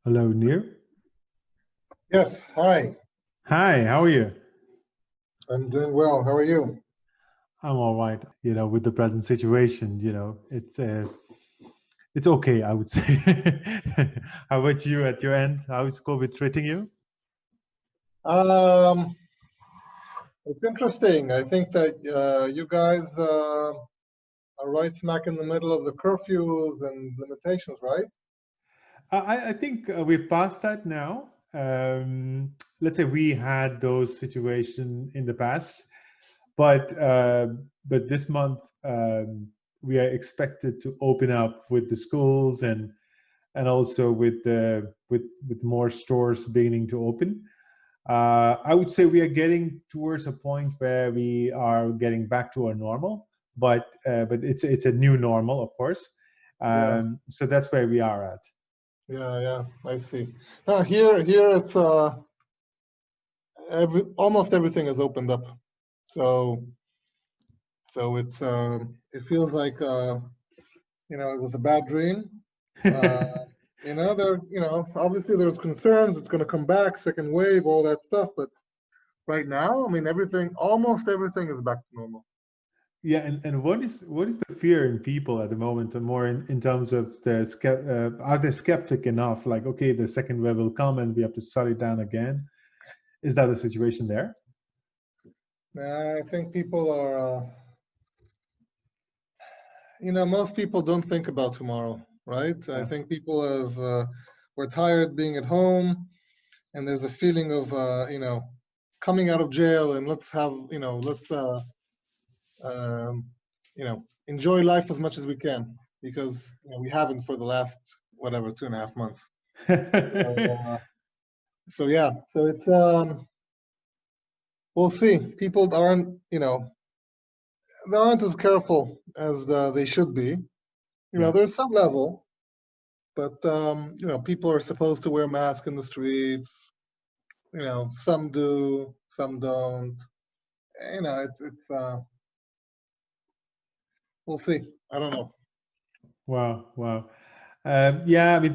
Hello, Nir. Yes, hi. Hi, how are you? I'm doing well. How are you? I'm all right. With the present situation, it's okay, I would say. How about you at your end? How is COVID treating you? Um, it's interesting. I think that you guys are right smack in the middle of the curfews and limitations, right? I think we're past that now. Let's say we had those situations in the past, but uh, but this month we are expected to open up with the schools and also with more stores beginning to open. I would say we are getting towards a point where we are getting back to our normal, but it's a new normal, of course. Yeah, So that's where we are at. yeah. I see. Now here it's almost everything has opened up. So it feels like it was a bad dream. Uh, obviously there's concerns. It's going to come back, second wave, all that stuff, but right now, I mean, almost everything is back to normal. Yeah, and what is the fear in people at the moment, and more in terms of are they skeptic enough? Like, okay, the second wave will come and we have to shut it down again. Is that the situation there? I think people are, most people don't think about tomorrow, right? I Yeah. think people we're tired being at home, and there's a feeling of, coming out of jail and um, enjoy life as much as we can because we haven't for the last, whatever, 2.5 months. So, yeah, so we'll see. People they aren't as careful as they should be. Yeah. There's some level, but people are supposed to wear masks in the streets. Some do, some don't. It's we'll see. I don't know. Wow, wow. Yeah, I mean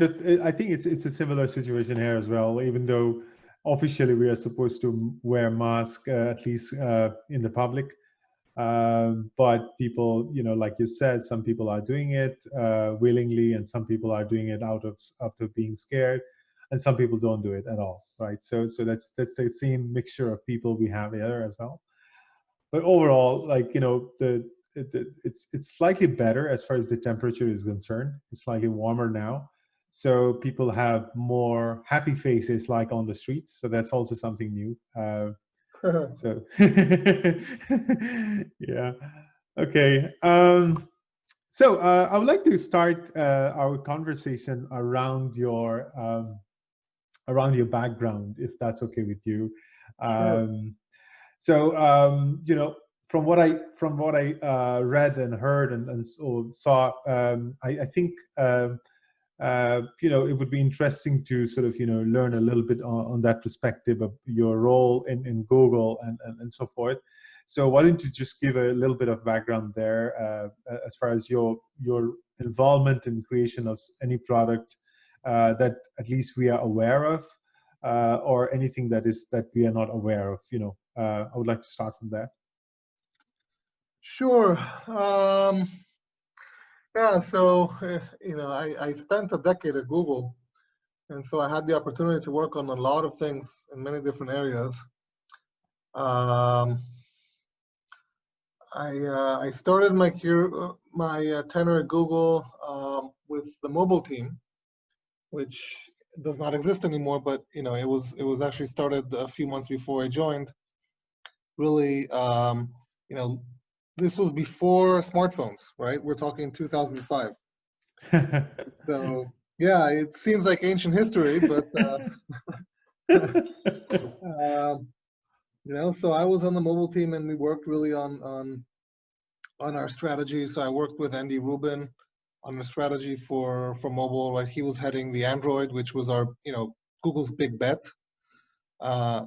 I think it's a similar situation here as well. Even though officially we are supposed to wear mask at least in the public, but people, like you said, some people are doing it willingly, and some people are doing it out of being scared, and some people don't do it at all, right? So that's the same mixture of people we have here as well. But overall, like it's slightly better as far as the temperature is concerned. It's slightly warmer now, so people have more happy faces like on the streets. So that's also something new. So yeah, okay. So I would like to start our conversation around your background, if that's okay with you. Sure. So from what I read and heard and saw, I think it would be interesting to sort of learn a little bit on that perspective of your role in Google and so forth. So why don't you just give a little bit of background there as far as your involvement in creation of any product that at least we are aware of, or anything that we are not aware of. I would like to start from there. Sure. Yeah. So I spent a decade at Google, and so I had the opportunity to work on a lot of things in many different areas. Um, I started my tenure at Google with the mobile team, which does not exist anymore. But it was actually started a few months before I joined. Really, this was before smartphones, right? We're talking 2005. So yeah, it seems like ancient history, but um, so I was on the mobile team, and we worked really on our strategy. So I worked with Andy Rubin on the strategy for mobile. Right, he was heading the Android, which was our Google's big bet,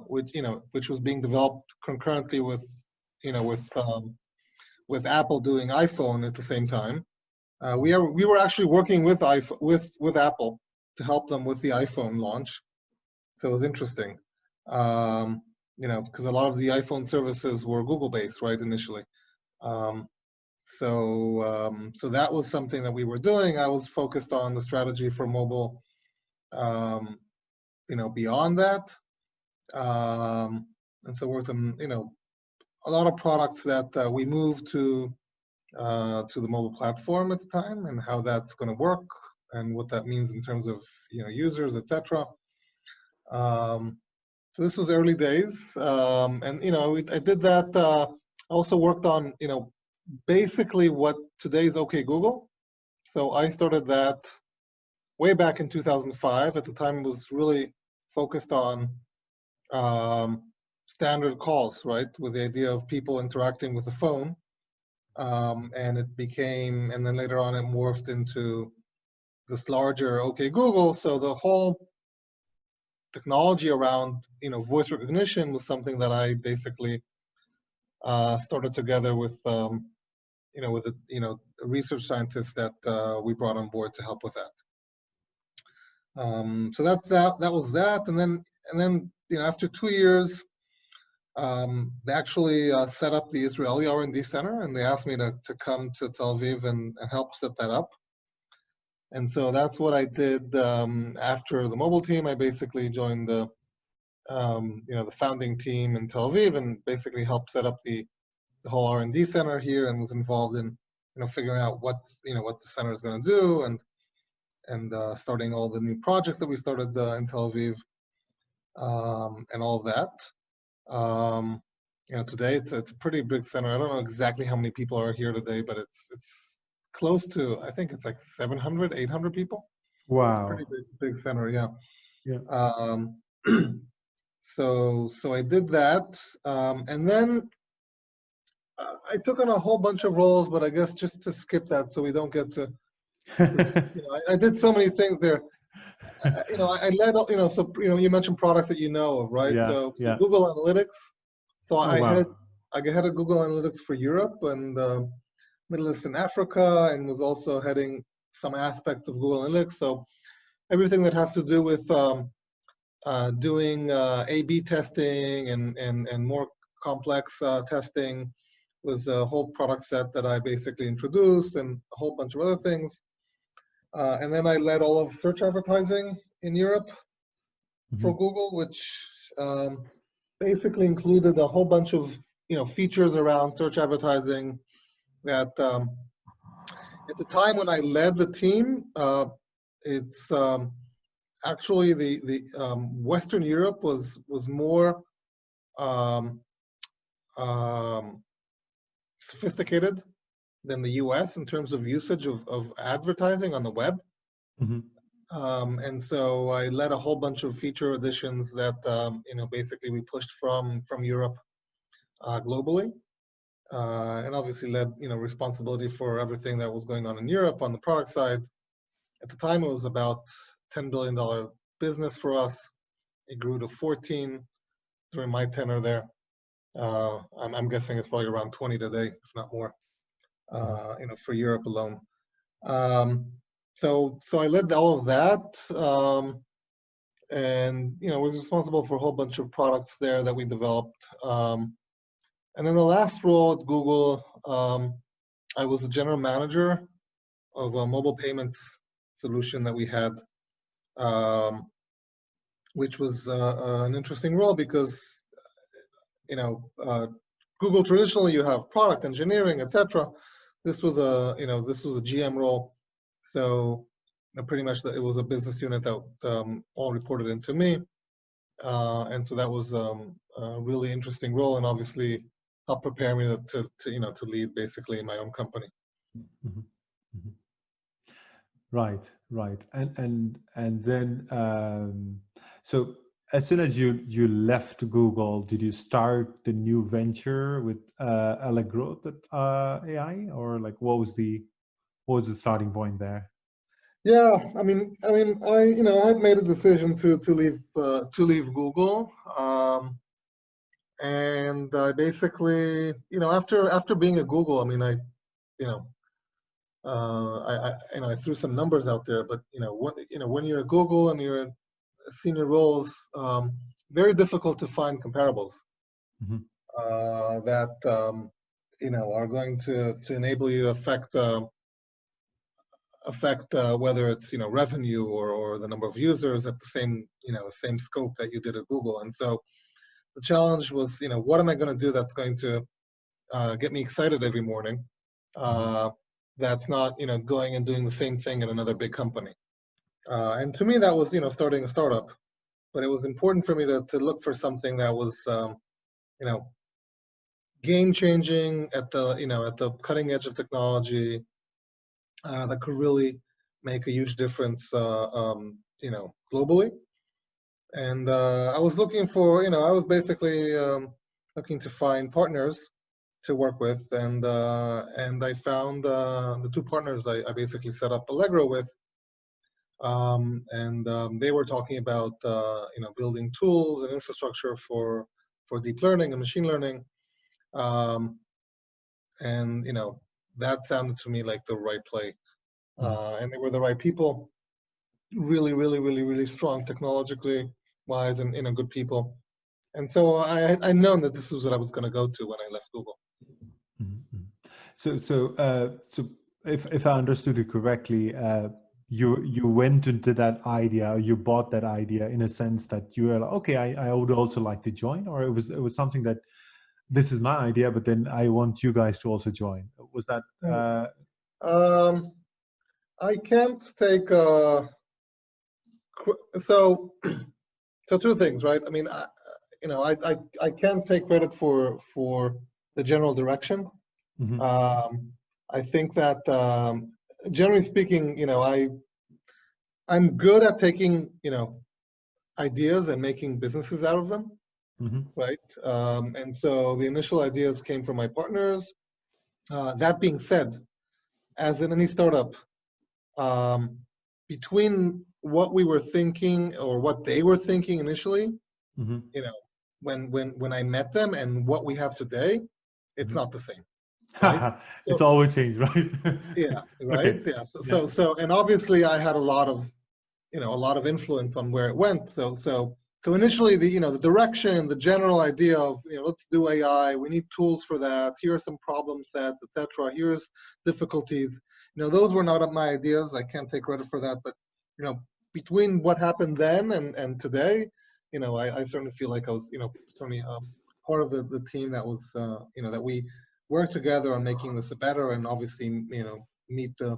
which was being developed concurrently with Apple doing iPhone at the same time. We were actually working with Apple to help them with the iPhone launch. So it was interesting, because a lot of the iPhone services were Google-based, right, initially. So that was something that we were doing. I was focused on the strategy for mobile, beyond that. And so worked on, a lot of products that we moved to the mobile platform at the time, and how that's going to work and what that means in terms of users, etc. So this was early days, and I did that. I also worked on basically what today's OK Google. So I started that way back in 2005. At the time, it was really focused on standard calls, right, with the idea of people interacting with the phone. And it became, and then later on it morphed into this larger OK Google. So the whole technology around voice recognition was something that I basically started together with with a research scientist that we brought on board to help with that. So that was that, and then after 2 years, they actually set up the Israeli R&D center, and they asked me to come to Tel Aviv and help set that up. And so that's what I did after the mobile team. I basically joined the the founding team in Tel Aviv, and basically helped set up the whole R&D center here, and was involved in figuring out what the center is going to do, and starting all the new projects that we started in Tel Aviv, and all of that. Today it's a pretty big center. I don't know exactly how many people are here today, but it's close to, I think it's like 700, 800 people. Wow. Pretty big center, yeah. Yeah. So I did that, and then I took on a whole bunch of roles, but I guess just to skip that so we don't get to, I did so many things there. I led, so you mentioned products that you know of, right? Yeah, So yeah. Google Analytics. So Oh, I wow. headed Google Analytics for Europe and Middle East and Africa, and was also heading some aspects of Google Analytics. So everything that has to do with doing A/B testing and more complex testing was a whole product set that I basically introduced, and a whole bunch of other things. And then I led all of search advertising in Europe for Google, which basically included a whole bunch of features around search advertising that at the time when I led the team, it's actually the Western Europe was more sophisticated than the US in terms of usage of advertising on the web. And so I led a whole bunch of feature additions that basically we pushed from Europe globally, and obviously led responsibility for everything that was going on in Europe on the product side. At the time, it was about $10 billion business for us. It grew to 14 during my tenure there. I'm guessing it's probably around 20 today, if not more, for Europe alone. So I led all of that, and was responsible for a whole bunch of products there that we developed. And then the last role at Google, I was the general manager of a mobile payments solution that we had, which was an interesting role because Google traditionally you have product engineering, etc. This was a GM role, so pretty much it was a business unit that all reported into me, and so that was a really interesting role, and obviously helped prepare me to lead basically my own company. Right. And then so as soon as you left Google, did you start the new venture with Allegro AI, or like what was the starting point there? Yeah, I mean, I had made a decision to leave Google, and I basically, after being at Google, I mean, I threw some numbers out there, but when you're at Google and you're in senior roles, very difficult to find comparables Mhm. that are going to enable you to affect whether it's revenue or the number of users at the same scope that you did at Google. And so the challenge was, what am I going to do that's going to get me excited every morning? That's not going and doing the same thing at another big company. And to me, that was starting a startup. But it was important for me to look for something that was game changing at the cutting edge of technology, that could really make a huge difference globally. And I was looking for I was basically looking to find partners to work with, and I found the two partners I basically set up Allegro with, and they were talking about building tools and infrastructure for deep learning and machine learning, and that sounded to me like the right play, and they were the right people, really, really, really, really strong technologically wise, and good people. And so I known that this was what I was going to go to when I left Google. So if I understood it correctly, you went into that idea, or you bought that idea in a sense that you were like, okay, I would also like to join, or it was something that this is my idea, but then I want you guys to also join. Was that? I can't take so two things, right? I mean, I can't take credit for the general direction. I think that generally speaking, I'm good at taking ideas and making businesses out of them, right? And so the initial ideas came from my partners. That being said, as in any startup, between what we were thinking or what they were thinking initially, when I met them and what we have today, it's not the same. Right? It's always changed, right? Yeah, right. Okay. Yeah. So, and obviously, I had a lot of influence on where it went. So initially, the direction, the general idea of let's do AI. We need tools for that. Here are some problem sets, etc. Here's difficulties. Those were not my ideas. I can't take credit for that. But between what happened then and today, I certainly feel like I was certainly part of the team that was that we work together on making this better, and obviously meet the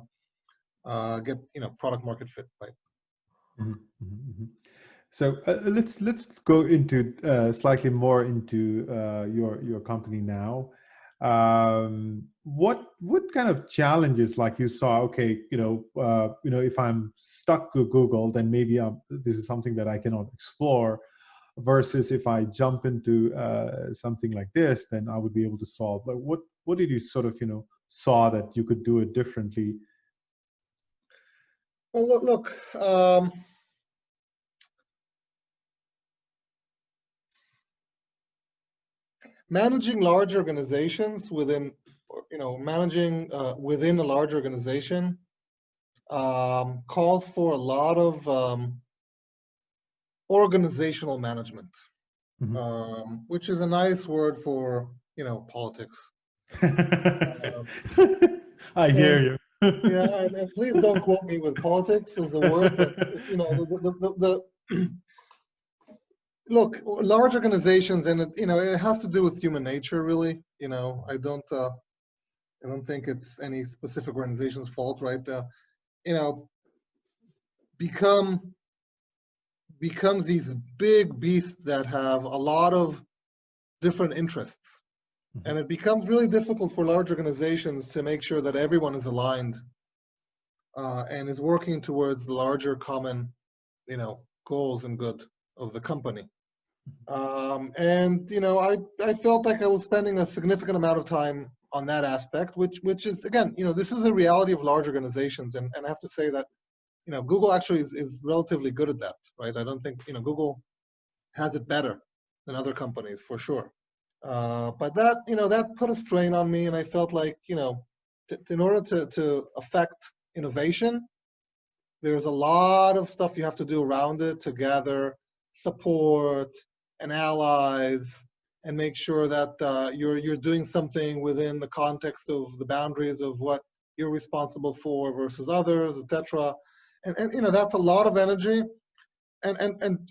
get product market fit, right? So let's go into slightly more into your company now. What kind of challenges, like you saw? Okay, if I'm stuck with Google, then maybe this is something that I cannot explore. Versus if I jump into something like this, then I would be able to solve. Like what did you sort of saw that you could do it differently? Well, look. Managing large organizations within a large organization calls for a lot of organizational management, which is a nice word for politics. I hear you. Yeah, and please don't quote me with politics as a word, but look, large organizations, and it has to do with human nature, really. I don't think it's any specific organization's fault, right? Becomes these big beasts that have a lot of different interests, and it becomes really difficult for large organizations to make sure that everyone is aligned and is working towards the larger common, goals and good of the company. And I felt like I was spending a significant amount of time on that aspect, which is, again, this is a reality of large organizations, and I have to say that Google actually is relatively good at that, right? I don't think Google has it better than other companies, for sure. But that that put a strain on me, and I felt like in order to affect innovation, there's a lot of stuff you have to do around it to gather support and allies and make sure that you're doing something within the context of the boundaries of what you're responsible for versus others, etc. And you know, that's a lot of energy. And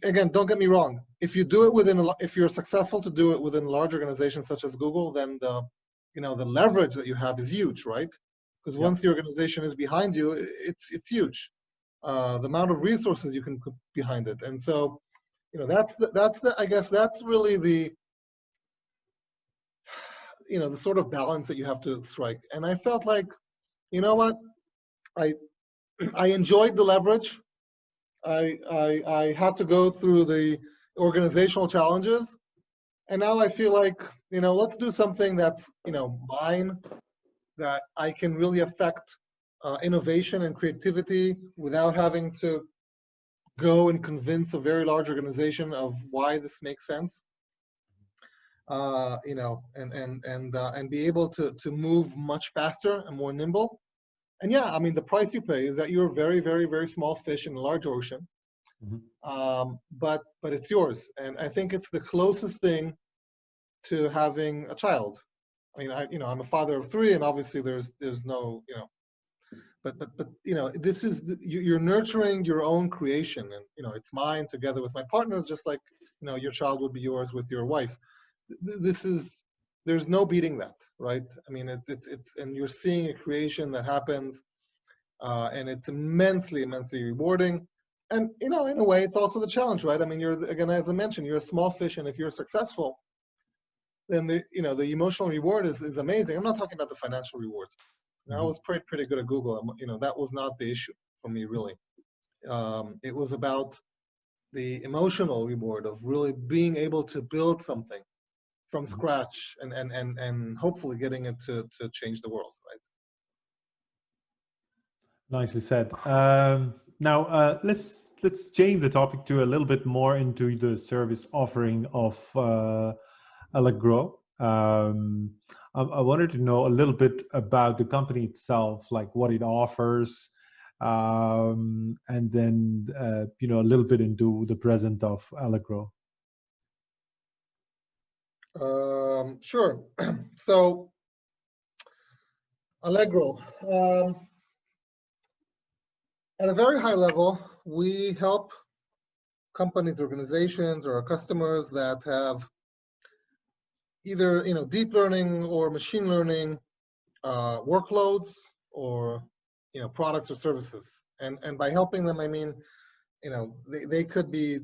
again, don't get me wrong. If you do it if you're successful to do it within a large organization such as Google, then the leverage that you have is huge, right? Because once the organization is behind you, it's huge. The amount of resources you can put behind it, and so that's the I guess that's really the the sort of balance that you have to strike. And I felt like, you know what, I I enjoyed the leverage. I had to go through the organizational challenges, and now I feel like let's do something that's mine, that I can really affect innovation and creativity without having to go and convince a very large organization of why this makes sense. And be able to move much faster and more nimble. And yeah, I mean, the price you pay is that you're a very, very, very small fish in a large ocean. But it's yours, and I think it's the closest thing to having a child. I mean, I'm a father of 3, and obviously there's no, but this is you're nurturing your own creation, and it's mine together with my partners, just like your child would be yours with your wife. There's no beating that, right? I mean, it's and you're seeing a creation that happens, and it's immensely rewarding. And in a way, it's also the challenge, right? I mean, again, as I mentioned, you're a small fish, and if you're successful, then the emotional reward is amazing. I'm not talking about the financial reward. I was pretty good at Google. That was not the issue for me, really. It was about the emotional reward of really being able to build something from scratch and hopefully getting it to change the world, right? Nicely said. Now let's change the topic to a little bit more into the service offering of Allegro. I wanted to know a little bit about the company itself, like what it offers, and then a little bit into the present of Allegro. Sure. So Allegro. At a very high level, we help companies, organizations, or our customers that have either deep learning or machine learning workloads, or products or services. And by helping them, I mean they could be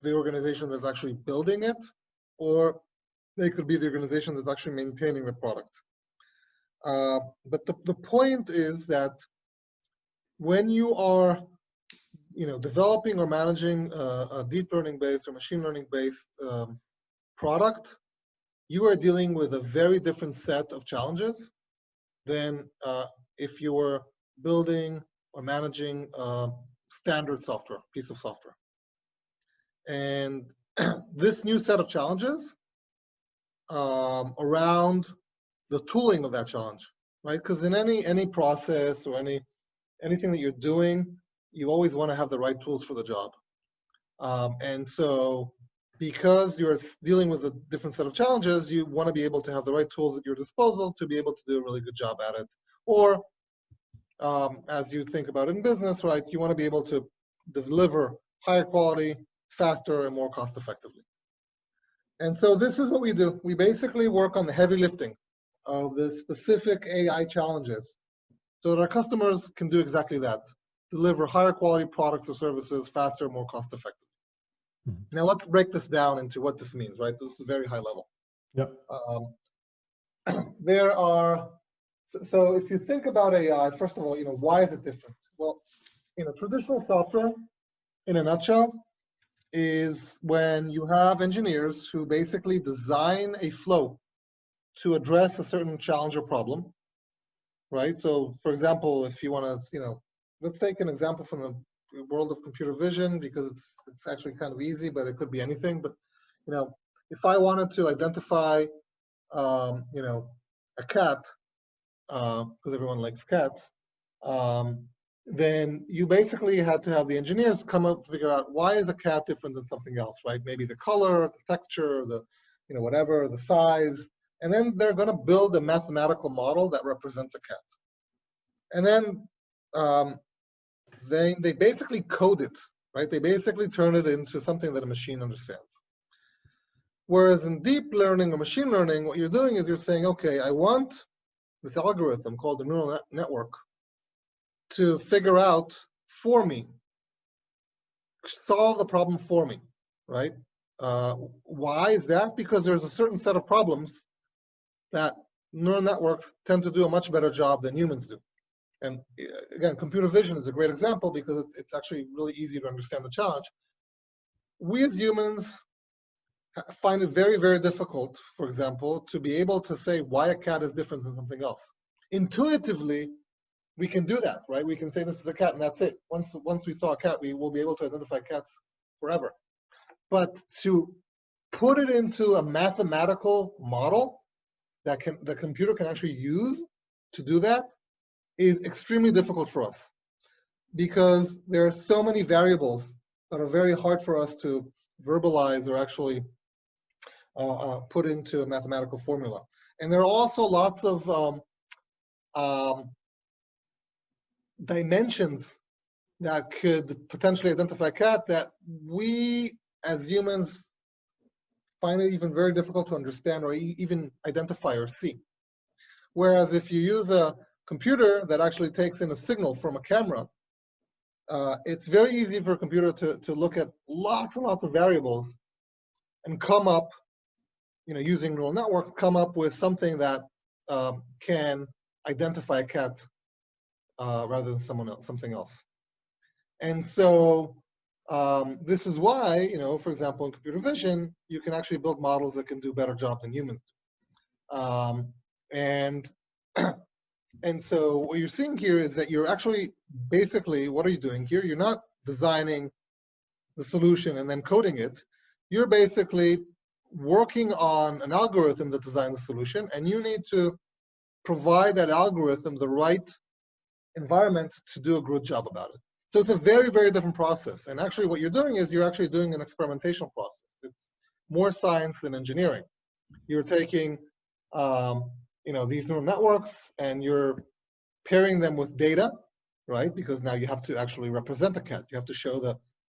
the organization that's actually building it, or they could be the organization that's actually maintaining the product. But the point is that when you are developing or managing a deep learning based or machine learning based product, you are dealing with a very different set of challenges than if you were building or managing a standard software, piece of software. And this new set of challenges around the tooling of that challenge, right? Because in any process or anything that you're doing, you always want to have the right tools for the job. And so because you're dealing with a different set of challenges, you want to be able to have the right tools at your disposal to be able to do a really good job at it. Or as you think about it in business, right, you want to be able to deliver higher quality, faster, and more cost effectively. And so this is what we do. We basically work on the heavy lifting of the specific AI challenges so that our customers can do exactly that, deliver higher quality products or services faster, more cost effectively. Now let's break this down into what this means, right? This is very high level. Yep. There are, so if you think about AI, first of all, why is it different? Well, traditional software, in a nutshell, is when you have engineers who basically design a flow to address a certain challenge or problem, right? So for example, if you want to, let's take an example from the world of computer vision, because it's actually kind of easy, but it could be anything. But if I wanted to identify a cat because everyone likes cats, then you basically had to have the engineers come up to figure out why is a cat different than something else, right? Maybe the color, the texture, the whatever, the size, and then they're going to build a mathematical model that represents a cat, and then they basically code it, right? They basically turn it into something that a machine understands. Whereas in deep learning or machine learning, what you're doing is you're saying, okay, I want this algorithm called the neural network to figure out for me, solve the problem for me, right? Why is that? Because there's a certain set of problems that neural networks tend to do a much better job than humans do. And again, computer vision is a great example because it's actually really easy to understand the challenge. We as humans find it very, very difficult, for example, to be able to say why a cat is different than something else. Intuitively, we can do that, right? We can say this is a cat and that's it. Once we saw a cat, we will be able to identify cats forever. But to put it into a mathematical model that the computer can actually use to do that is extremely difficult for us because there are so many variables that are very hard for us to verbalize or actually put into a mathematical formula. And there are also lots of dimensions that could potentially identify a cat that we as humans find it even very difficult to understand or even identify or see. Whereas if you use a computer that actually takes in a signal from a camera, it's very easy for a computer to look at lots and lots of variables and come up, using neural networks, come up with something that can identify a cat rather than something else. And so this is why, for example, in computer vision, you can actually build models that can do a better job than humans do. And so what you're seeing here is that you're actually, basically, what are you doing here? You're not designing the solution and then coding it. You're basically working on an algorithm that designs the solution, and you need to provide that algorithm the right environment to do a good job about it. So it's a very, very different process. And actually what you're doing is you're actually doing an experimentation process. It's more science than engineering. You're taking these neural networks and you're pairing them with data, right? Because now you have to actually represent a cat. You have to show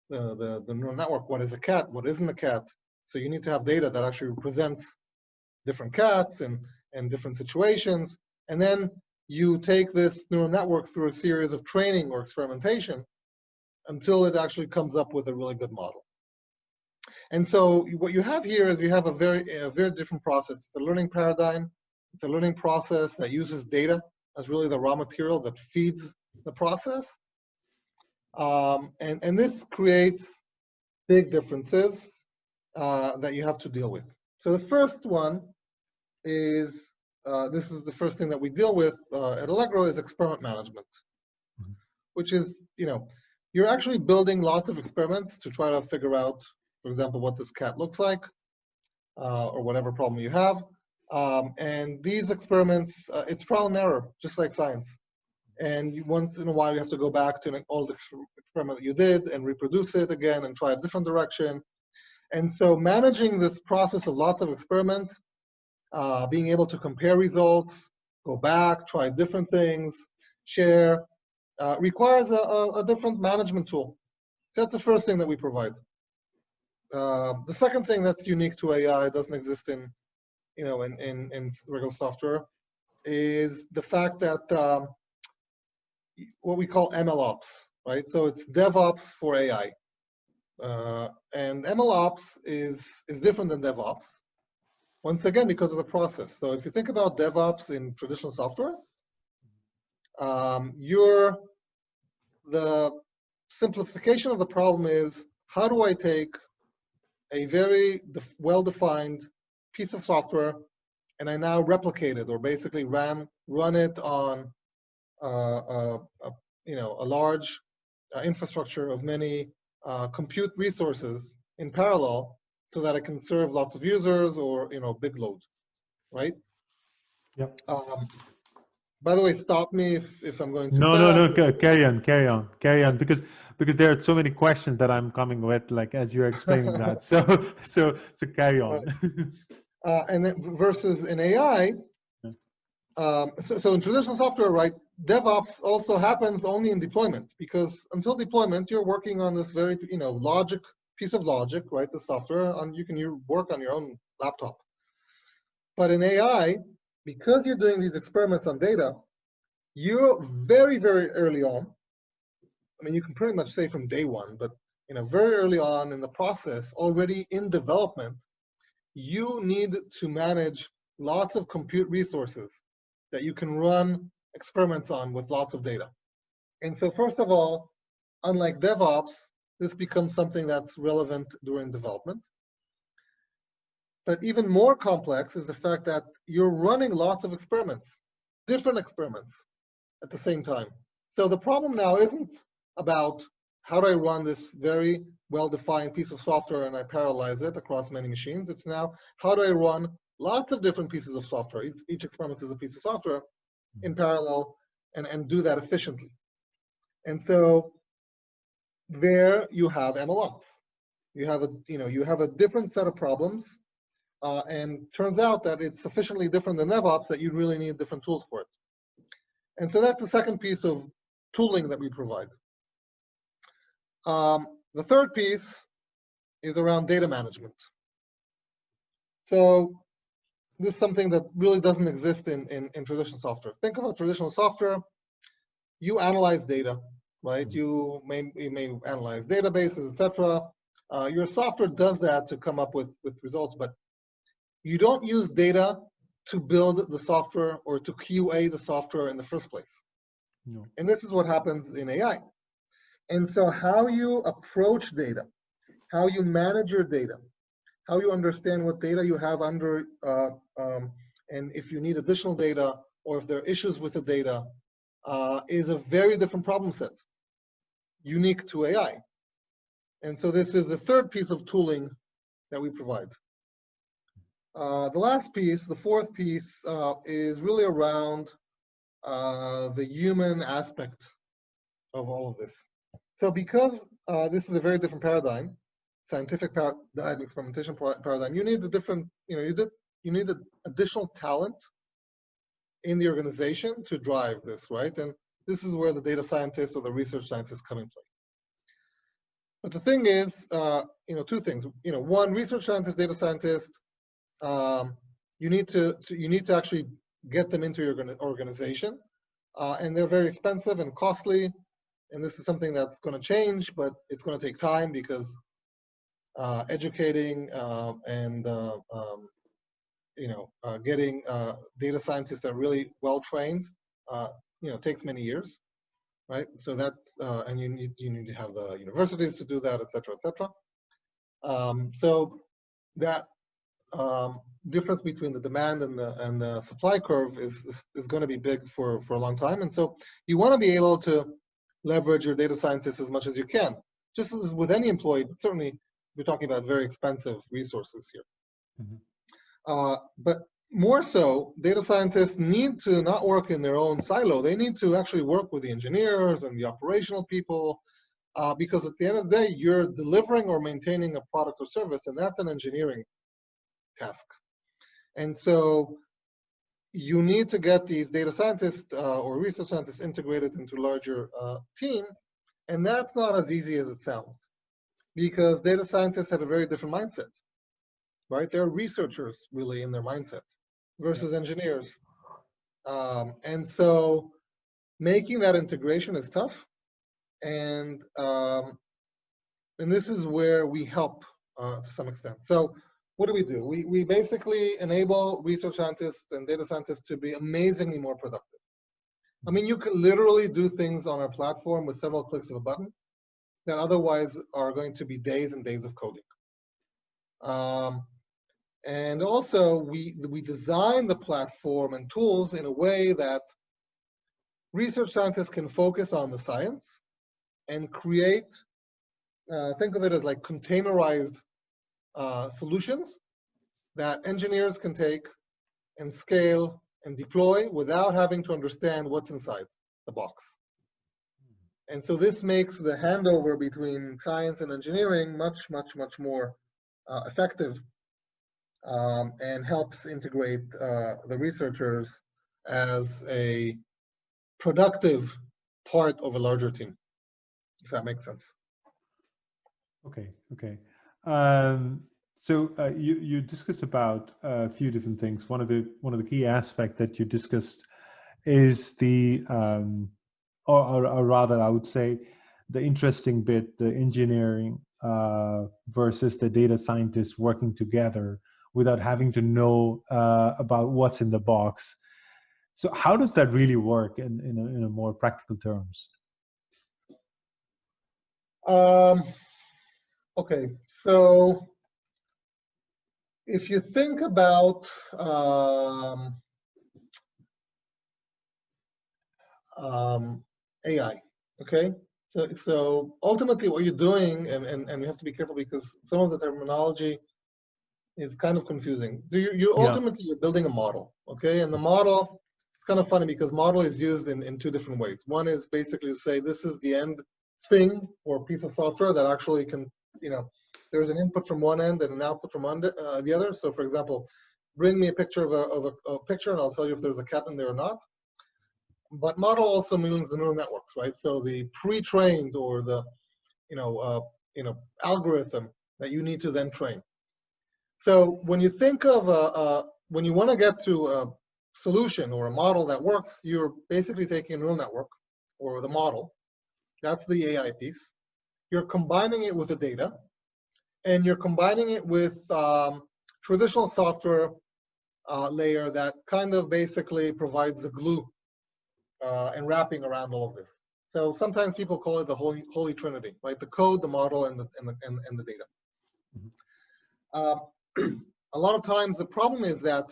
the neural network what is a cat, what isn't a cat. So you need to have data that actually represents different cats and different situations. And then you take this neural network through a series of training or experimentation until it actually comes up with a really good model. And so what you have here is you have a very different process. It's a learning paradigm. It's a learning process that uses data as really the raw material that feeds the process. And this creates big differences that you have to deal with. So the first one is, this is the first thing that we deal with at Allegro, is experiment management, which is, you're actually building lots of experiments to try to figure out, for example, what this cat looks like or whatever problem you have. And these experiments, it's trial and error, just like science. And once in a while, you have to go back to an old experiment that you did and reproduce it again and try a different direction. And so managing this process of lots of experiments, being able to compare results, go back, try different things, share, requires a different management tool. So that's the first thing that we provide. The second thing that's unique to AI, doesn't exist in regular software, is the fact that what we call MLOps, right? So it's DevOps for AI. And MLOps is different than DevOps, once again, because of the process. So if you think about DevOps in traditional software, the simplification of the problem is, how do I take a very well-defined piece of software and I now replicate it, or basically run it on a large infrastructure of many compute resources in parallel, so that I can serve lots of users or big load, right? Yep. By the way, stop me if I'm going too No, no, fast. no. Carry on, because there are so many questions that I'm coming with, like as you're explaining that. So, so carry on. And then versus in AI, so in traditional software, right, DevOps also happens only in deployment, because until deployment, you're working on this very, logic, piece of logic, right, the software, you can work on your own laptop. But in AI, because you're doing these experiments on data, you're very, very early on. I mean, you can pretty much say from day one, but very early on in the process, already in development, you need to manage lots of compute resources that you can run experiments on with lots of data. And so first of all, unlike DevOps, this becomes something that's relevant during development. But even more complex is the fact that you're running lots of experiments, different experiments at the same time. So the problem now isn't about how do I run this very well-defined piece of software and I parallelize it across many machines. It's now, how do I run lots of different pieces of software? Each experiment is a piece of software in parallel and do that efficiently. And so there you have MLOps. You have a different set of problems, and turns out that it's sufficiently different than DevOps that you really need different tools for it. And so that's the second piece of tooling that we provide. The third piece is around data management. So this is something that really doesn't exist in traditional software. Think about traditional software. You analyze data, right? You may analyze databases, etc. Your software does that to come up with results, but you don't use data to build the software or to QA the software in the first place. No. And this is what happens in AI. And so how you approach data, how you manage your data, how you understand what data you have under, and if you need additional data or if there are issues with the data, is a very different problem set, unique to AI. And so this is the third piece of tooling that we provide. The last piece, the fourth piece, is really around the human aspect of all of this. So because this is a very different paradigm, scientific paradigm, experimentation paradigm, you need the different, you need the additional talent in the organization to drive this, right? And this is where the data scientists or the research scientists come in play. But the thing is, two things. One, research scientist, data scientist, you need to actually get them into your organization, and they're very expensive and costly. And this is something that's going to change, but it's going to take time because educating and getting data scientists that are really well trained, takes many years, right? So that's and you need to have universities to do that, et cetera, et cetera. So that difference between the demand and the supply curve is going to be big for a long time. And so you want to be able to leverage your data scientists as much as you can, just as with any employee, but certainly we're talking about very expensive resources here. Mm-hmm. But more so, data scientists need to not work in their own silo. They need to actually work with the engineers and the operational people, because at the end of the day, you're delivering or maintaining a product or service, and that's an engineering task. And so you need to get these data scientists or research scientists integrated into a larger team, and that's not as easy as it sounds, because data scientists have a very different mindset, right? They're researchers really in their mindset versus engineers. And so making that integration is tough, and this is where we help to some extent. So what do? We basically enable research scientists and data scientists to be amazingly more productive. I mean, you can literally do things on our platform with several clicks of a button that otherwise are going to be days and days of coding. And also, we design the platform and tools in a way that research scientists can focus on the science and create, think of it as like containerized solutions that engineers can take and scale and deploy without having to understand what's inside the box. And so this makes the handover between science and engineering much, much, much more effective, and helps integrate the researchers as a productive part of a larger team, if that makes sense. Okay, okay. So you discussed about a few different things. One of the key aspects that you discussed is the or rather, I would say, the interesting bit, the engineering versus the data scientists working together without having to know about what's in the box. So how does that really work in a more practical terms? Okay, so if you think about AI, okay? So ultimately what you're doing, and we have to be careful because some of the terminology is kind of confusing. So you ultimately, you're building a model, okay? And the model, it's kind of funny because model is used in two different ways. One is basically to say this is the end thing or piece of software that actually can, there's an input from one end and an output from the other. So for example, bring me a picture of a picture and I'll tell you if there's a cat in there or not. But model also means the neural networks, right? So the pre-trained or the, algorithm that you need to then train. So when you think of when you want to get to a solution or a model that works, you're basically taking a neural network or the model. That's the AI piece. You're combining it with the data, and you're combining it with traditional software layer that kind of basically provides the glue and wrapping around all of this. So sometimes people call it the holy trinity, right? The code, the model, and the data. Mm-hmm. A lot of times the problem is that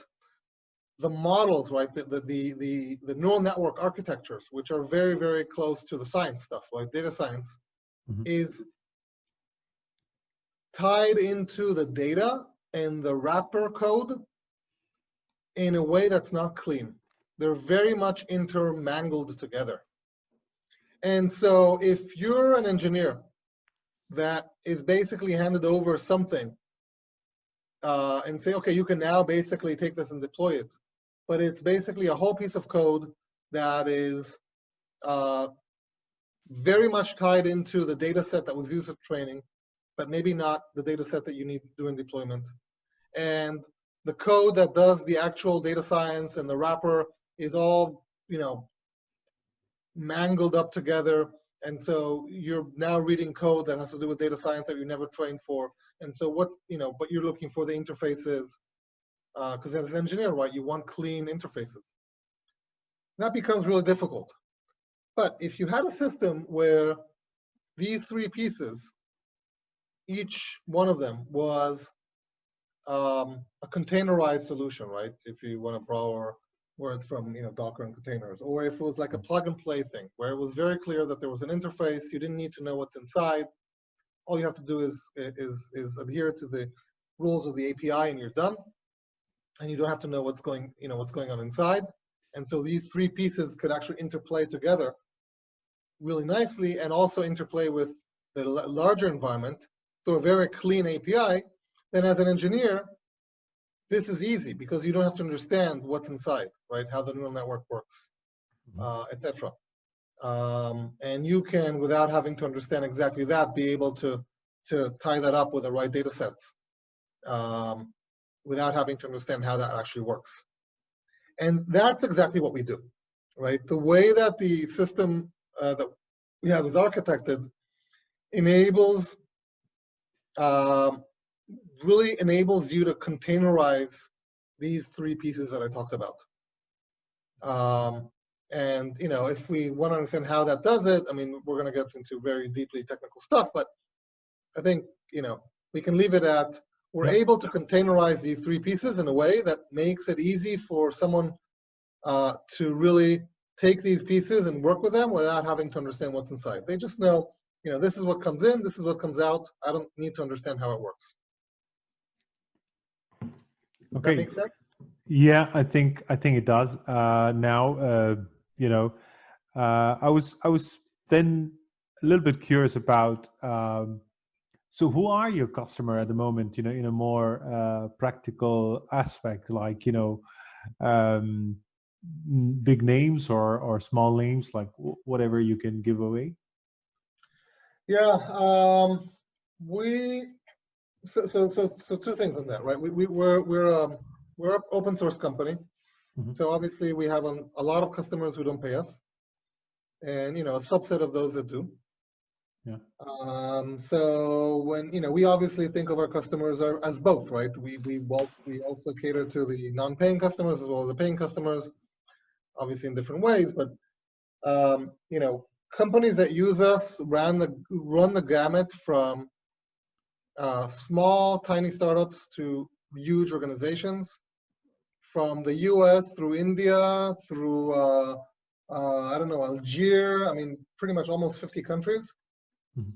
the models, right, the neural network architectures, which are very, very close to the science stuff, like data science, mm-hmm. is tied into the data and the wrapper code in a way that's not clean. They're very much intermingled together. And so if you're an engineer that is basically handed over something and say, okay, you can now basically take this and deploy it, but it's basically a whole piece of code that is very much tied into the data set that was used for training, but maybe not the data set that you need during deployment. And the code that does the actual data science and the wrapper is all, mangled up together. And so you're now reading code that has to do with data science that you never trained for. And so but you're looking for the interfaces, because as an engineer, right, you want clean interfaces. That becomes really difficult. But if you had a system where these three pieces, each one of them was a containerized solution, right? If you want to borrow words from Docker and containers, or if it was like a plug and play thing, where it was very clear that there was an interface, you didn't need to know what's inside. All you have to do is adhere to the rules of the API, and you're done. And you don't have to know what's going on inside. And so these three pieces could actually interplay together really nicely, and also interplay with the larger environment through a very clean API. Then as an engineer, this is easy because you don't have to understand what's inside, right? How the neural network works, etc. And you can, without having to understand exactly that, be able to tie that up with the right data sets without having to understand how that actually works. And that's exactly what we do, right? The way that the system that we have is architected enables really enables you to containerize these three pieces that I talked about. And if we want to understand how that does it, I mean, we're going to get into very deeply technical stuff, but I think we can leave it at we're able to containerize these three pieces in a way that makes it easy for someone to really take these pieces and work with them without having to understand what's inside. They just know, this is what comes in, this is what comes out. I don't need to understand how it works. Okay. Does that make sense? Yeah, I think it does. Now, you know, I was then a little bit curious about. So, who are your customer at the moment? In a more practical aspect, like big names or small names, like whatever you can give away. Yeah, we so two things on that, right? We're an open source company, Hmm. so obviously we have a lot of customers who don't pay us, and a subset of those that do. Yeah. So when we obviously think of our customers as both, right? We also cater to the non-paying customers as well as the paying customers, obviously in different ways. But companies that use us run the gamut from small, tiny startups to huge organizations, from the US through India, through, I don't know, Algeria, I mean, pretty much almost 50 countries, Mhm.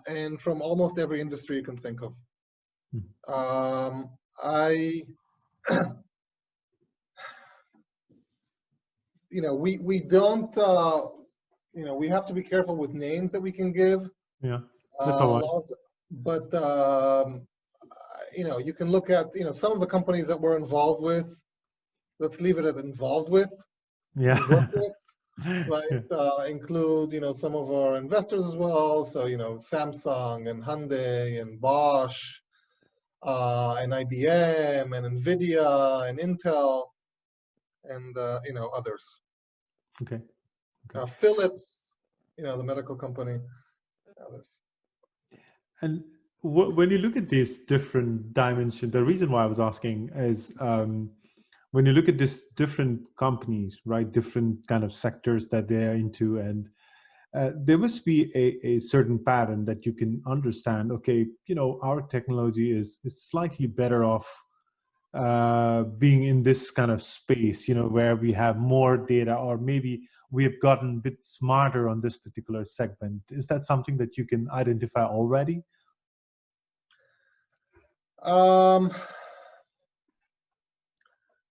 and from almost every industry you can think of. Mhm. I, we don't, we have to be careful with names that we can give. Yeah, that's A all right. lot, but you can look at some of the companies that we're involved with. Let's leave it at involved with. We work Yeah. with, Yeah. right? Include some of our investors as well. So Samsung and Hyundai and Bosch and IBM and Nvidia and Intel and others. Okay. Okay. Philips, the medical company, others. And when you look at these different dimensions, the reason why I was asking is when you look at these different companies, right, different kind of sectors that they're into, and there must be a certain pattern that you can understand. Okay, our technology is slightly better off being in this kind of space, where we have more data, or maybe we have gotten a bit smarter on this particular segment. Is that something that you can identify already? Um,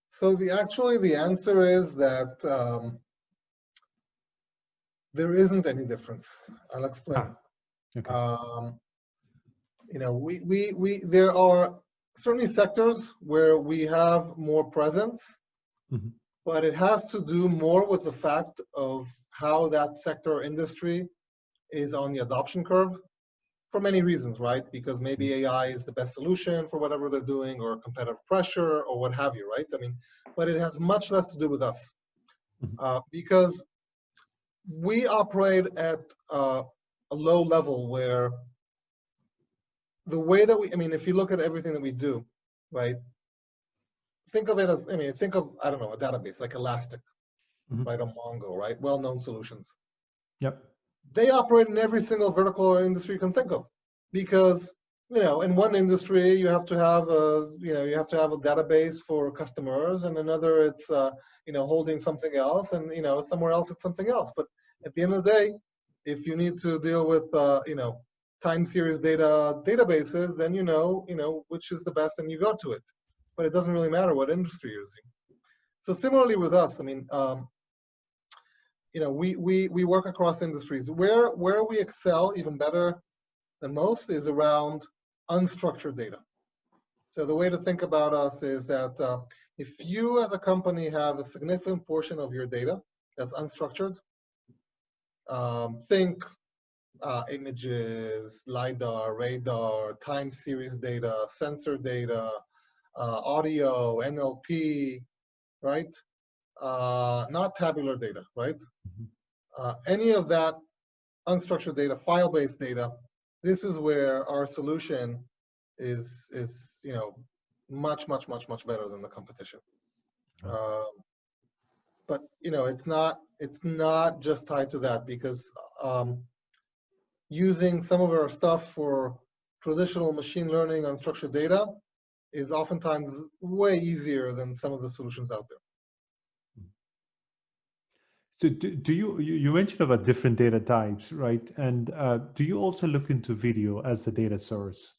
so the answer is that there isn't any difference. I'll explain. Ah, okay. There are certainly sectors where we have more presence, Mhm. but it has to do more with the fact of how that sector or industry is on the adoption curve for many reasons, right? Because maybe AI is the best solution for whatever they're doing, or competitive pressure, or what have you, right? I mean, but it has much less to do with us Mhm. because we operate at a low level where the way that I mean, if you look at everything that we do, right? Think of it as, think of, I don't know, a database like Elastic, Mhm. right? Or Mongo, right? Well-known solutions. Yep. They operate in every single vertical or industry you can think of, because in one industry you have to have a database for customers, and another it's holding something else, and somewhere else it's something else. But at the end of the day, if you need to deal with time series databases, then which is the best, and you go to it. But it doesn't really matter what industry you're using. So similarly with us, I mean, we work across industries. Where we excel even better than most is around unstructured data. So the way to think about us is that if you as a company have a significant portion of your data that's unstructured, think images, LiDAR, radar, time series data, sensor data, audio, NLP, right? Not tabular data, right? Mhm. Any of that unstructured data, file-based data, this is where our solution is much better than the competition. Oh. But it's not just tied to that, because using some of our stuff for traditional machine learning unstructured data is oftentimes way easier than some of the solutions out there. So do you mentioned about different data types, right? And do you also look into video as a data source?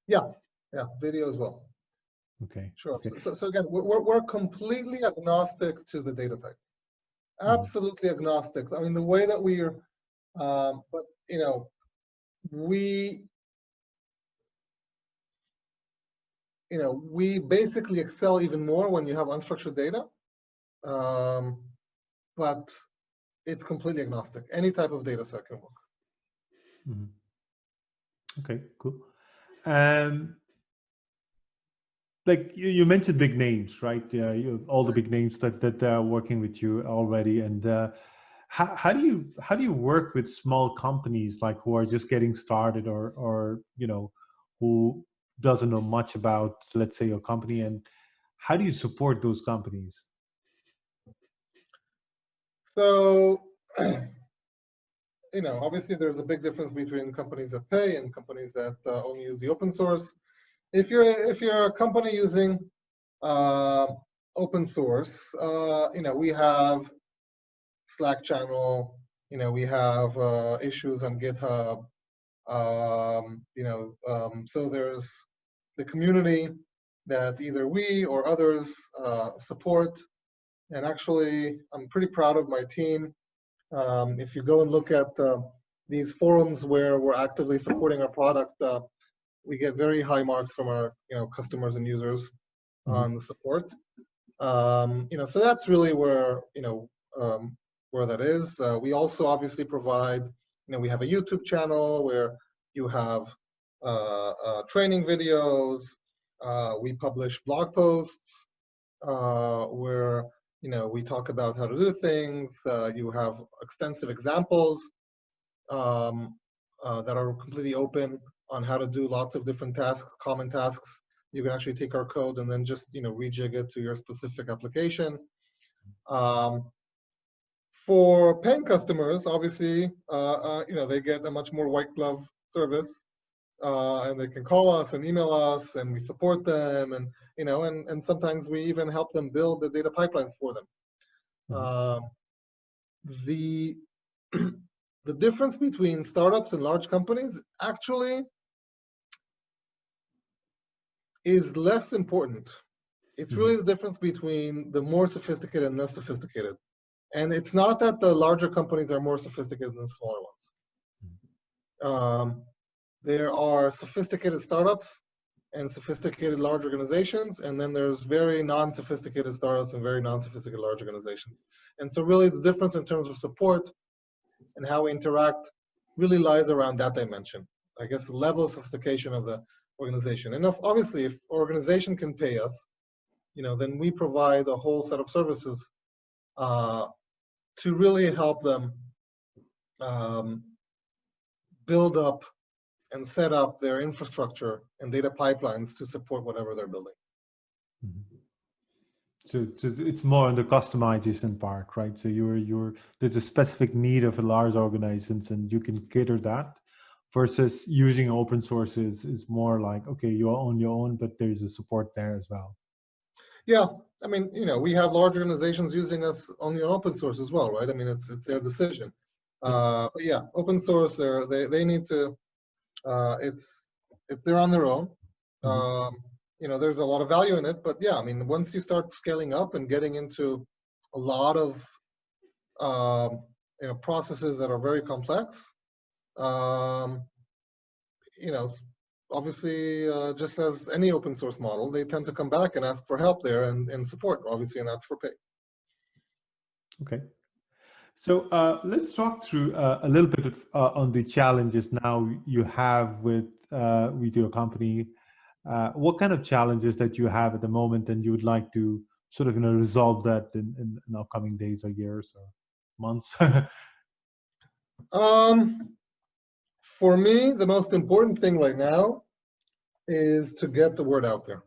Yeah, video as well. Okay. Sure. Okay. So again, we're completely agnostic to the data type. Mhm. Absolutely agnostic. I mean, the way that we are, but you know, we we basically excel even more when you have unstructured data, but it's completely agnostic. Any type of data set can work. Mhm. Okay, cool. Um, like you mentioned big names, right? All the big names that are working with you already, and how do you work with small companies like who are just getting started, or who doesn't know much about, let's say, your company, and how do you support those companies? So, obviously there's a big difference between companies that pay and companies that only use the open source. If you're a company using uh, open source, we have Slack channel, we have issues on GitHub, so there's the community that either we or others support. And actually, I'm pretty proud of my team. If you go and look at these forums where we're actively supporting our product, we get very high marks from our customers and users Mhm. on the support. So that's really where that is. We also obviously provide, we have a YouTube channel where you have training videos. We publish blog posts where we talk about how to do things. You have extensive examples that are completely open on how to do lots of different tasks, common tasks. You can actually take our code and then just rejig it to your specific application. For paying customers, obviously, they get a much more white glove service, and they can call us and email us, and we support them, and and sometimes we even help them build the data pipelines for them. Mhm. Um, the the difference between startups and large companies actually is less important. It's Mhm. really the difference between the more sophisticated and less sophisticated. And it's not that the larger companies are more sophisticated than the smaller ones. There are sophisticated startups and sophisticated large organizations, and then there's very non-sophisticated startups and very non-sophisticated large organizations. And so really the difference in terms of support and how we interact really lies around that dimension. I guess the level of sophistication of the organization. And obviously, if organization can pay us, then we provide a whole set of services to really help them um, build up and set up their infrastructure and data pipelines to support whatever they're building. Mhm. So it's more on the customization part, right? So there's a specific need of a large organizations, and you can cater that. Versus using open sources is more like, okay, you're on your own, but there's a support there as well. Yeah, I mean, we have large organizations using us only on open source as well, right? I mean, it's their decision. Yeah. But yeah, open source, they need to. It's they're on their own. Mhm. There's a lot of value in it, but yeah, I mean, once you start scaling up and getting into a lot of processes that are very complex, um, you know, obviously, just as any open source model, they tend to come back and ask for help there and support, obviously, and that's for pay. Okay. So let's talk through a little bit of, on the challenges now you have with your company. What kind of challenges that you have at the moment, and you would like to sort of resolve that in upcoming days or years or months? Um, for me, the most important thing right now is to get the word out there.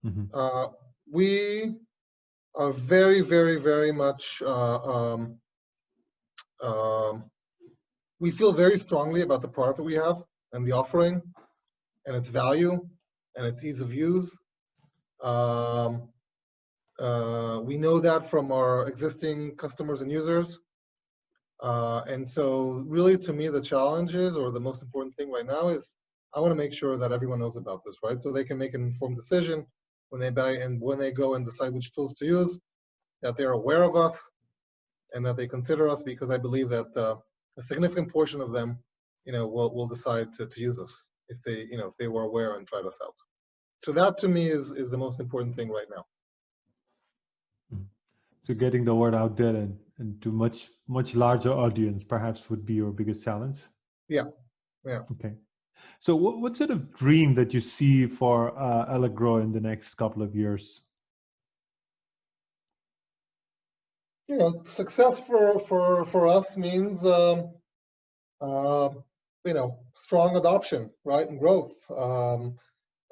Mhm. Uh, we are very, very, very much, we feel very strongly about the product that we have and the offering and its value and its ease of use. Um, we know that from our existing customers and users. And so really to me, the challenge is, or the most important thing right now is, I want to make sure that everyone knows about this, right? So they can make an informed decision when they buy and when they go and decide which tools to use, that they're aware of us and that they consider us, because I believe that a significant portion of them, will decide to use us if they were aware and tried us out. So that to me is the most important thing right now. So getting the word out there and to much larger audience perhaps would be your biggest challenge. Yeah. Okay. So what sort of dream that you see for Allegro in the next couple of years? Success for us means strong adoption, right, and growth.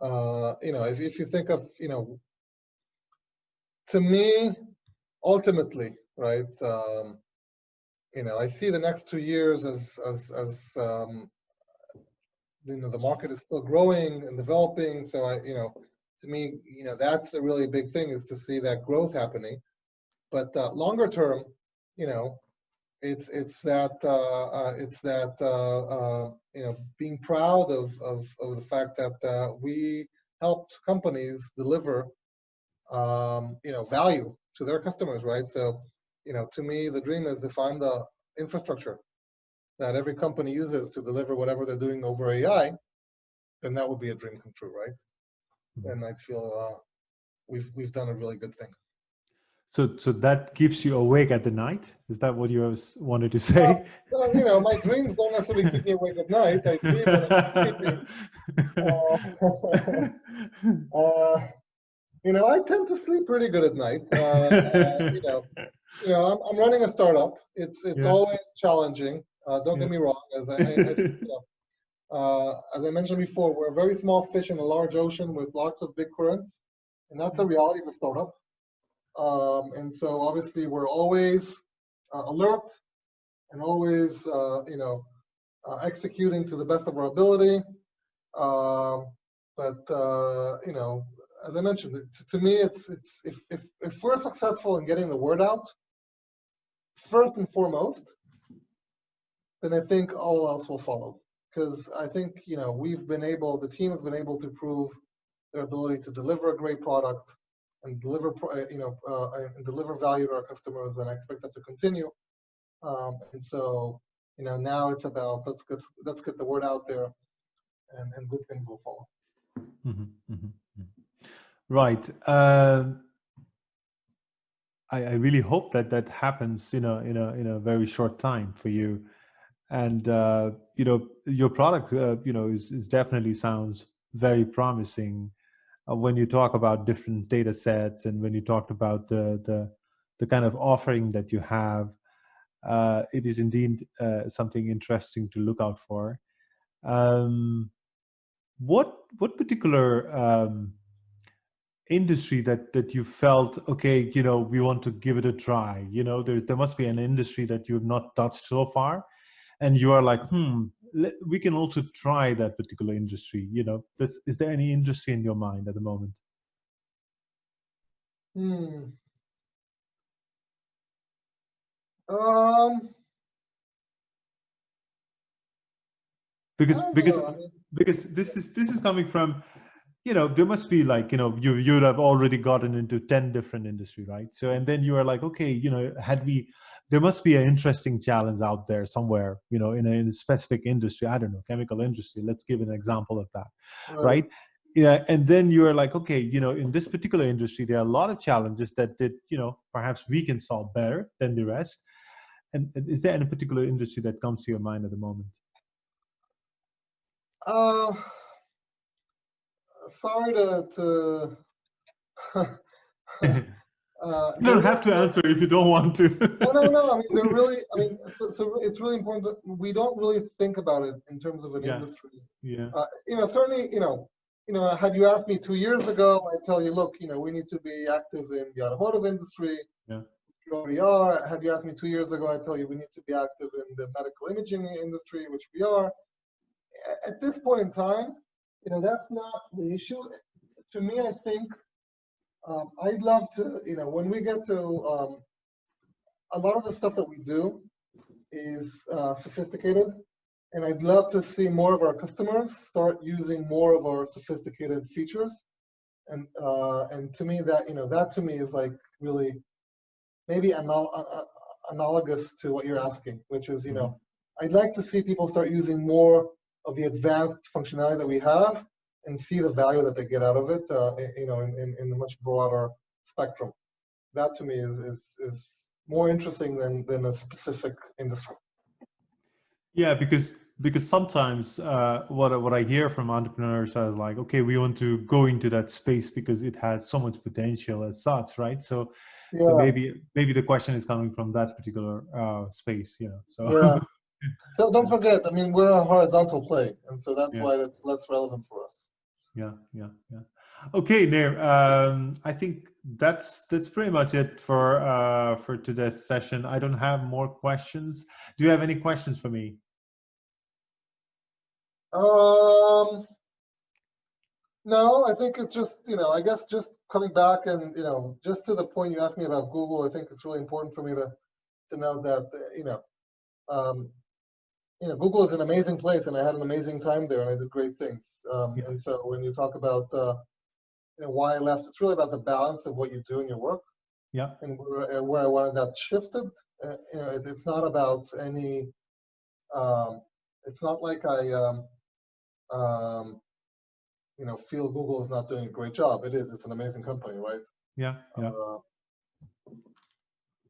If you think of, to me, ultimately, right, I see the next 2 years as the market is still growing and developing. So to me, that's the really big thing, is to see that growth happening. But longer term, it's that being proud of the fact that we helped companies deliver value to their customers, right? So to me, the dream is, if I'm the infrastructure that every company uses to deliver whatever they're doing over AI, then that would be a dream come true, right? And I feel we've done a really good thing. So that keeps you awake at the night? Is that what you wanted to say? Well, my dreams don't necessarily keep me awake at night. I dream when I'm sleeping. I tend to sleep pretty good at night. I'm running a startup. It's always challenging. Don't get me wrong. As I mentioned before, we're a very small fish in a large ocean with lots of big currents, and that's a reality of a startup. And so obviously we're always alert and always executing to the best of our ability. But as I mentioned, to me, it's if we're successful in getting the word out, first and foremost, then I think all else will follow. Because I think the team has been able to prove their ability to deliver a great product and deliver deliver value to our customers, and I expect that to continue. And so now it's about let's get the word out there, and good things will follow. Right. I really hope that happens in a very short time for you, and your product is definitely sounds very promising. When you talk about different data sets, and when you talked about the kind of offering that you have, it is indeed something interesting to look out for. What particular industry that you felt, okay, we want to give it a try? There must be an industry that you've not touched so far, and you are like, we can also try that particular industry. Is there any industry in your mind at the moment? Because this is coming from, there must be like, you would have already gotten into 10 different industry, right? So, and then you are like, okay, there must be an interesting challenge out there somewhere, in a specific industry. I don't know, chemical industry. Let's give an example of that, right? Yeah, and then you are like, okay, in this particular industry, there are a lot of challenges that perhaps we can solve better than the rest. And is there any particular industry that comes to your mind at the moment? Sorry to you don't have to answer if you don't want to. No. I mean, so it's really important that we don't really think about it in terms of an industry. Yeah. Certainly, had you asked me 2 years ago, I'd tell you, look, we need to be active in the automotive industry. Yeah. We already are. Had you asked me 2 years ago, I'd tell you we need to be active in the medical imaging industry, which we are. At this point in time, that's not the issue. To me, I think I'd love to, when we get to a lot of the stuff that we do is sophisticated, and I'd love to see more of our customers start using more of our sophisticated features. And to me that that to me is like really maybe analogous to what you're asking, which is I'd like to see people start using more of the advanced functionality that we have and see the value that they get out of it, in a much broader spectrum. That to me is more interesting than a specific industry. Yeah, because sometimes what I hear from entrepreneurs are like, okay, we want to go into that space because it has so much potential as such, right? So maybe the question is coming from that particular space, So yeah. Don't forget, I mean, we're a horizontal play, and so that's why that's less relevant for us. Yeah. Okay, Nir. I think that's pretty much it for today's session. I don't have more questions. Do you have any questions for me? No, I think it's just, I guess just coming back and, just to the point you asked me about Google, I think it's really important for me to know that, Google is an amazing place, and I had an amazing time there, and I did great things. And so when you talk about, why I left, it's really about the balance of what you do in your work. Yeah. And where I wanted that shifted. It's not about any. It's not like I, feel Google is not doing a great job. It is. It's an amazing company, right? Yeah.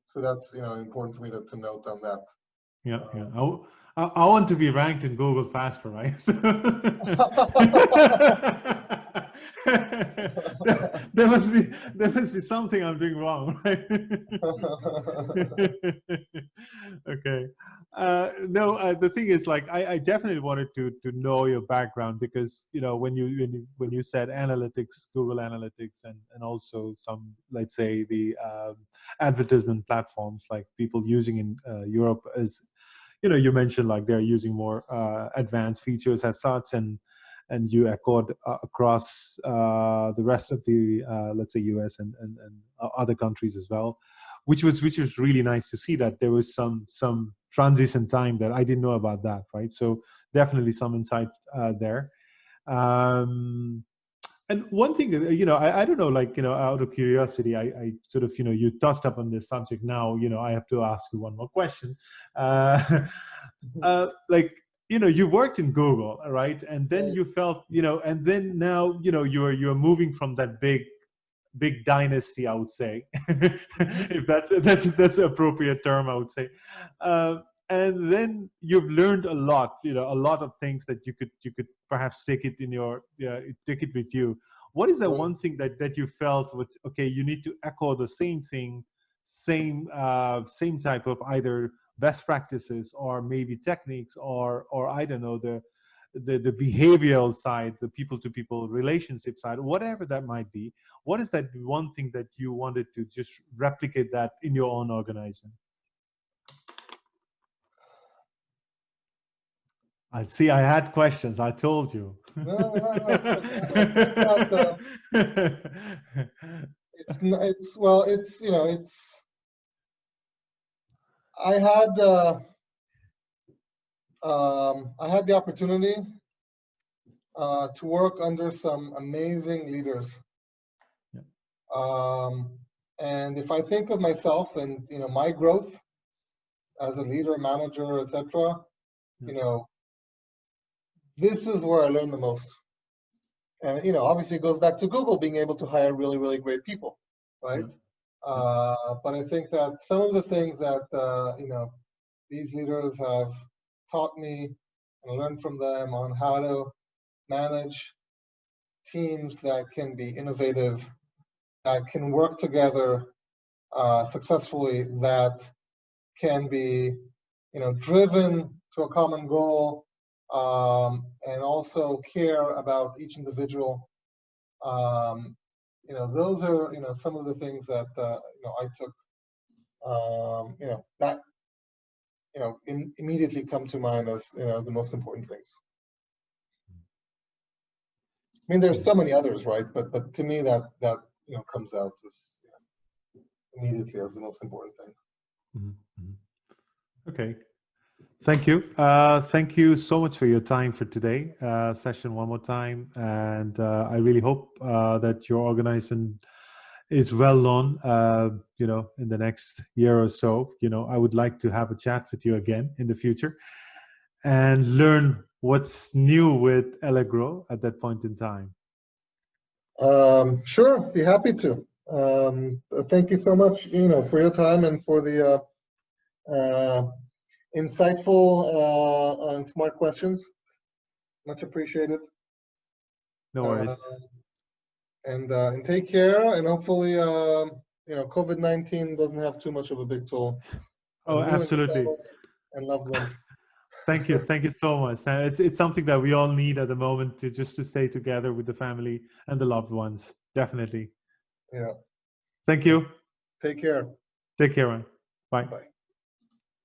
So that's important for me to note on that. Yeah. I want to be ranked in Google faster, right? there must be something I'm doing wrong, right? Okay. No, the thing is, like, I definitely wanted to know your background because when you said analytics, Google Analytics, and also some, let's say, the advertisement platforms like people using in Europe as you mentioned, like they're using more advanced features as such, and you echoed across the rest of the let's say US and other countries as well, which was really nice to see that there was some transition time that I didn't know about that, right? So definitely some insight there. And one thing, I don't know, like, out of curiosity, I sort of, you touched up on this subject now, I have to ask you one more question. Like, you worked in Google, right? And then you felt, and then now, you're moving from that big dynasty, I would say, if that's the appropriate term, I would say. And then you've learned a lot, a lot of things that you could perhaps take it take it with you. What is that one thing that you felt with, okay, you need to echo the same thing, same type of either best practices or maybe techniques or I don't know, the behavioral side, the people-to-people relationship side, whatever that might be. What is that one thing that you wanted to just replicate that in your own organization? I see. I had questions. I told you. No, I think that it's I had the opportunity to work under some amazing leaders. And if I think of myself and my growth as a leader, manager, etc., this is where I learned the most. And obviously it goes back to Google being able to hire really, really great people, right? But I think that some of the things that these leaders have taught me and learned from them on how to manage teams that can be innovative, that can work together successfully, that can be driven to a common goal, and also care about each individual. Those are some of the things that I took that immediately come to mind as the most important things. I mean, there's so many others, right? But to me, that comes out as immediately as the most important thing. Mm-hmm. Okay, Thank you. Thank you so much for your time for today session one more time. And I really hope that your organization is well known, in the next year or so. I would like to have a chat with you again in the future and learn what's new with Allegro at that point in time. Sure, be happy to. Thank you so much, for your time and for the insightful and smart questions. Much appreciated. No worries. And take care, and hopefully, COVID-19 doesn't have too much of a big toll on Oh, you and your absolutely. family and loved ones. Thank you. Thank you so much. It's something that we all need at the moment to stay together with the family and the loved ones. Definitely. Yeah. Thank you. Take care. Take care, man. Bye. Bye.